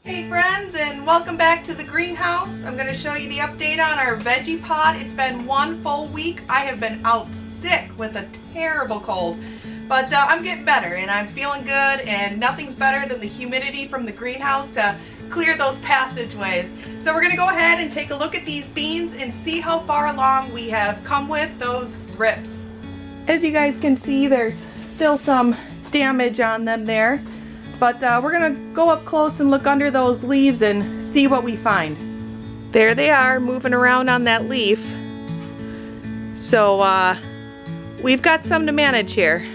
Hey friends, and welcome back to the greenhouse. I'm going to show you the update on our Vegepod. It's been one full week. I have been out sick with a terrible cold, but I'm getting better and I'm feeling good, and nothing's better than the humidity from the greenhouse to clear those passageways. So we're going to go ahead and take a look at these beans and see how far along we have come with those thrips. As you guys can see, there's still some damage on them there. But we're gonna go up close and look under those leaves and see what we find. There they are, moving around on that leaf. So we've got some to manage here.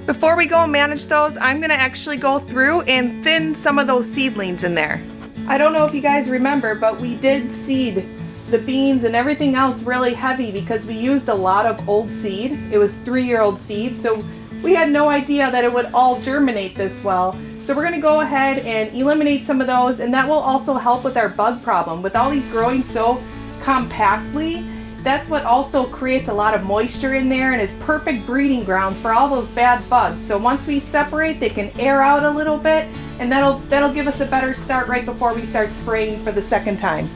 Before we go and manage those, I'm gonna actually go through and thin some of those seedlings in there. I don't know if you guys remember, but we did seed the beans and everything else really heavy because we used a lot of old seed. It was 3-year-old seed, so we had no idea that it would all germinate this well. So we're going to go ahead and eliminate some of those, and that will also help with our bug problem. With all these growing so compactly, that's what also creates a lot of moisture in there and is perfect breeding grounds for all those bad bugs. So once we separate, they can air out a little bit, and that'll give us a better start right before we start spraying for the second time.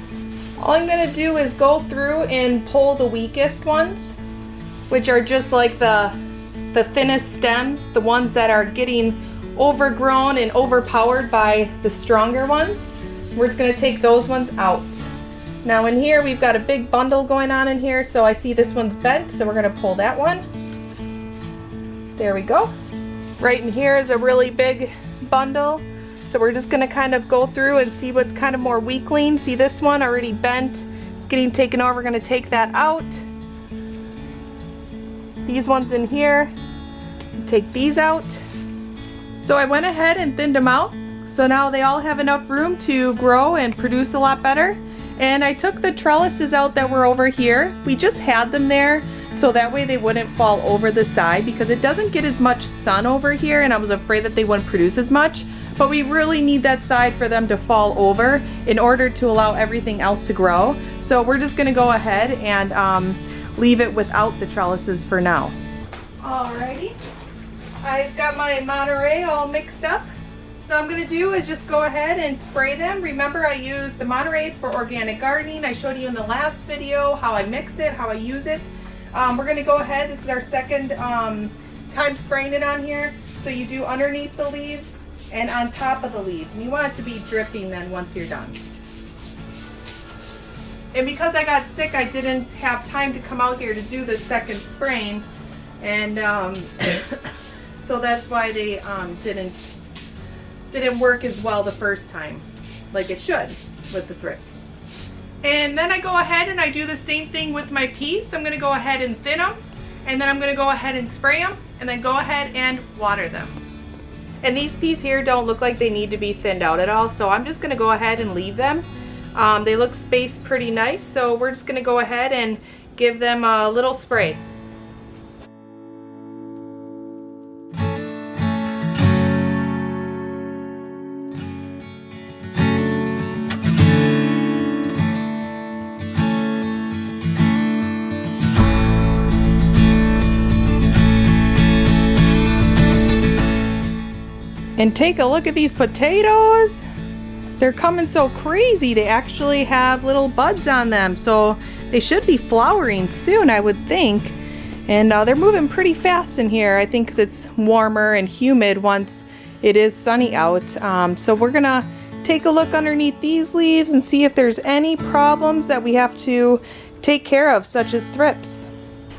All I'm going to do is go through and pull the weakest ones, which are just like the thinnest stems, the ones that are getting overgrown and overpowered by the stronger ones. We're just going to take those ones out. Now in here we've got a big bundle going on in here, so I see this one's bent, so we're going to pull that one. There we go. Right in here is a really big bundle, so we're just going to kind of go through and see what's kind of more weakling. See this one already bent, it's getting taken over. We're going to take that out. These ones in here, take these out. So I went ahead and thinned them out, so now they all have enough room to grow and produce a lot better. And I took the trellises out that were over here. We just had them there so that way they wouldn't fall over the side, because it doesn't get as much sun over here and I was afraid that they wouldn't produce as much. But we really need that side for them to fall over in order to allow everything else to grow. So we're just going to go ahead and leave it without the trellises for now. Alrighty, I've got my Monterey all mixed up. So I'm going to do is just go ahead and spray them. Remember, I use the Monterey for organic gardening. I showed you in the last video how I mix it, how I use it. We're going to go ahead, this is our second time spraying it on here. So you do underneath the leaves and on top of the leaves. And you want it to be dripping then once you're done. And because I got sick, I didn't have time to come out here to do the second spraying, and so that's why they didn't work as well the first time, like it should with the thrips. And then I go ahead and I do the same thing with my peas. So I'm going to go ahead and thin them, and then I'm going to go ahead and spray them, and then go ahead and water them. And these peas here don't look like they need to be thinned out at all, so I'm just going to go ahead and leave them. They look spaced pretty nice, so we're just going to go ahead and give them a little spray. And take a look at these potatoes. They're coming so crazy. They actually have little buds on them, so they should be flowering soon, I would think. And they're moving pretty fast in here, I think, because it's warmer and humid once it is sunny out. So we're gonna take a look underneath these leaves and see if there's any problems that we have to take care of, such as thrips.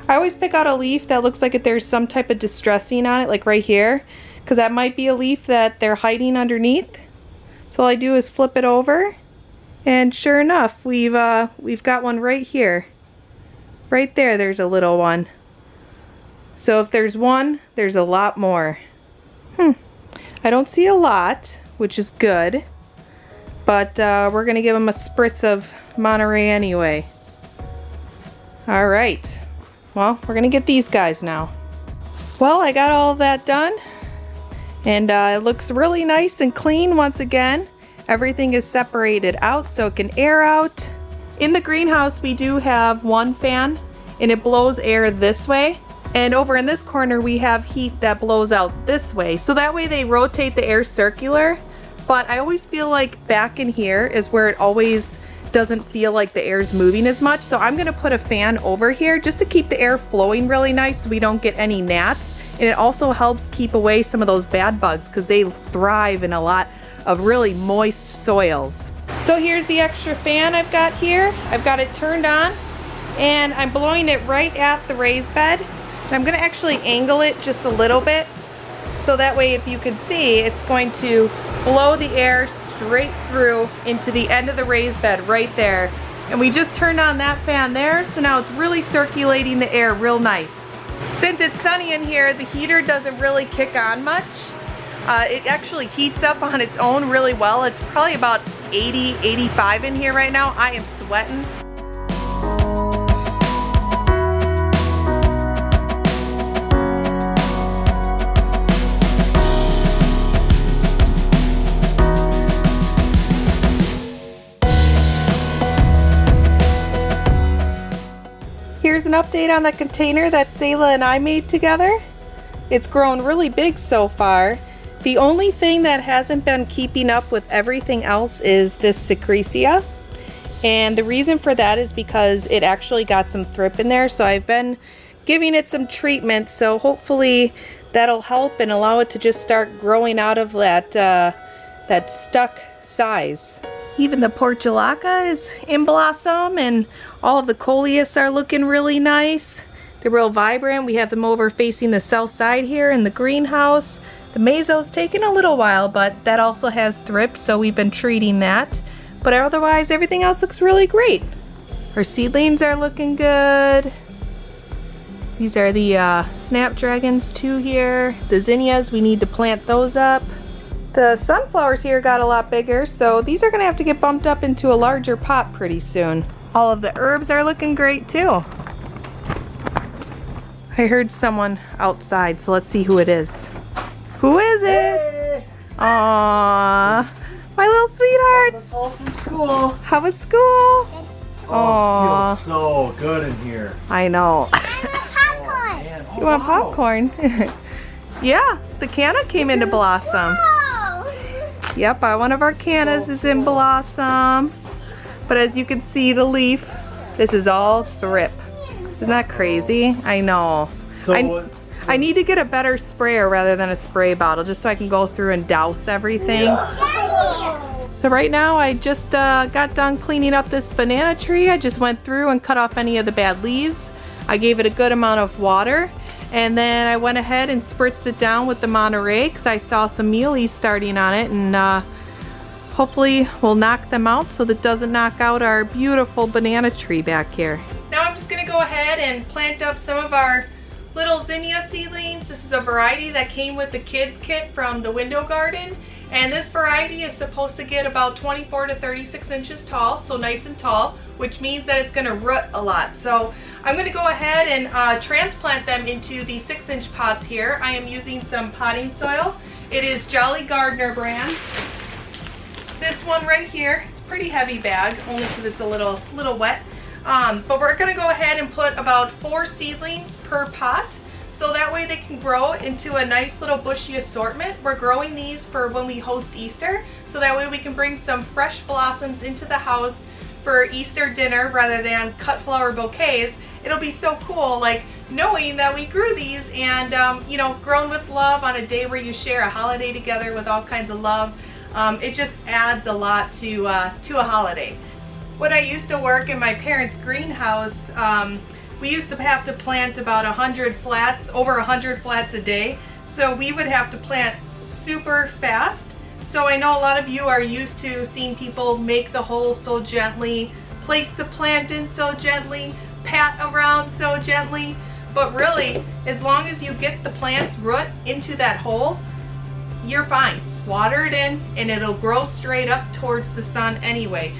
I always pick out a leaf that looks like there's some type of distressing on it, like right here, because that might be a leaf that they're hiding underneath. So all I do is flip it over, and sure enough, we've got one right here. Right there, there's a little one. So if there's one, there's a lot more. I don't see a lot, which is good, but we're gonna give them a spritz of Monterey anyway. All right, well, we're gonna get these guys now. Well, I got all of that done. And it looks really nice and clean once again. Everything is separated out so it can air out. In the greenhouse we do have one fan, and it blows air this way. And over in this corner we have heat that blows out this way. So that way they rotate the air circular. but I always feel like back in here is where it always doesn't feel like the air's moving as much. So I'm gonna put a fan over here just to keep the air flowing really nice so we don't get any gnats. And it also helps keep away some of those bad bugs because they thrive in a lot of really moist soils. So here's the extra fan I've got here. I've got it turned on and I'm blowing it right at the raised bed. And I'm gonna actually angle it just a little bit so that way if you can see, it's going to blow the air straight through into the end of the raised bed right there. And we just turned on that fan there, so now it's really circulating the air real nice. Since it's sunny in here, the heater doesn't really kick on much. It actually heats up on its own really well. It's probably about 80, 85 in here right now. I am sweating. Here's an update on the container that Selah and I made together. It's grown really big so far. The only thing that hasn't been keeping up with everything else is this secretia. And the reason for that is because it actually got some thrip in there. So I've been giving it some treatment. So hopefully that'll help and allow it to just start growing out of that stuck size. Even the portulaca is in blossom and all of the coleus are looking really nice. They're real vibrant. We have them over facing the south side here in the greenhouse. The meso's taken a little while, but that also has thrip, so we've been treating that. But otherwise, everything else looks really great. Our seedlings are looking good. These are the snapdragons too here. The zinnias, we need to plant those up. The sunflowers here got a lot bigger, so these are gonna have to get bumped up into a larger pot pretty soon. All of the herbs are looking great too. I heard someone outside, so let's see who it is. Who is it? Hey. Aww, my little sweethearts. All from school. How was school? Oh, it feels so good in here. I know. Popcorn. Man. Oh, You want wow. popcorn? Yeah, the canna came into blossom. Yep, one of our cannas is in blossom. But as you can see, the leaf, this is all thrip. Isn't that crazy? I know. So I need to get a better sprayer rather than a spray bottle just so I can go through and douse everything. So right now I just got done cleaning up this banana tree. I just went through and cut off any of the bad leaves. I gave it a good amount of water. And then I went ahead and spritzed it down with the Monterey because I saw some mealies starting on it, and hopefully we'll knock them out so that it doesn't knock out our beautiful banana tree back here. Now I'm just gonna go ahead and plant up some of our little zinnia seedlings. This is a variety that came with the kids kit from the window garden. And this variety is supposed to get about 24 to 36 inches tall, so nice and tall, which means that it's gonna root a lot. So I'm gonna go ahead and transplant them into the 6-inch pots here. I am using some potting soil. It is Jolly Gardener brand. This one right here, it's a pretty heavy bag, only because it's a little wet. But we're gonna go ahead and put about 4 seedlings per pot. So that way they can grow into a nice little bushy assortment. We're growing these for when we host Easter, so that way we can bring some fresh blossoms into the house for Easter dinner rather than cut flower bouquets. It'll be so cool, like knowing that we grew these and you know, grown with love on a day where you share a holiday together with all kinds of love. It just adds a lot to a holiday. When I used to work in my parents' greenhouse, we used to have to plant about 100 flats, over 100 flats a day. So we would have to plant super fast. So I know a lot of you are used to seeing people make the hole so gently, place the plant in so gently, pat around so gently. But really, as long as you get the plant's root into that hole, you're fine. Water it in and it'll grow straight up towards the sun anyway.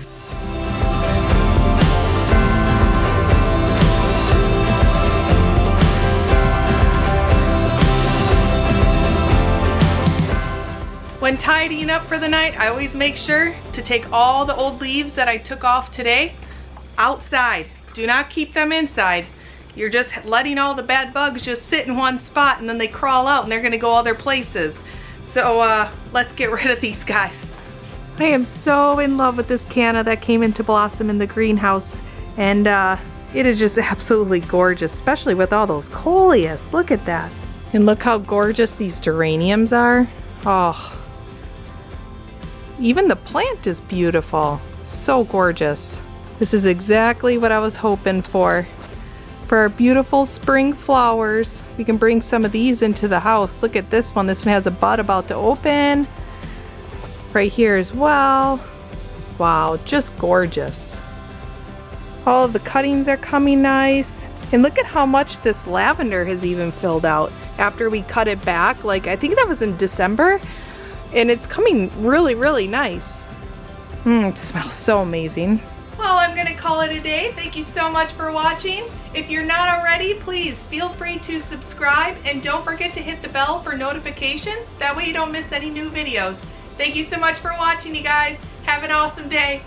When tidying up for the night, I always make sure to take all the old leaves that I took off today outside. Do not keep them inside. You're just letting all the bad bugs just sit in one spot and then they crawl out and they're gonna go other places. So let's get rid of these guys. I am so in love with this canna that came into blossom in the greenhouse, and it is just absolutely gorgeous, especially with all those coleus. Look at that. And look how gorgeous these geraniums are. Oh, even the plant is beautiful. So gorgeous. This is exactly what I was hoping for. For our beautiful spring flowers. We can bring some of these into the house. Look at this one. This one has a bud about to open. Right here as well. Wow, just gorgeous. All of the cuttings are coming nice. And look at how much this lavender has even filled out after we cut it back. Like, I think that was in December. And it's coming really, really nice. It smells so amazing. Well, I'm gonna call it a day. Thank you so much for watching. If you're not already, please feel free to subscribe and don't forget to hit the bell for notifications. That way you don't miss any new videos. Thank you so much for watching, you guys. Have an awesome day.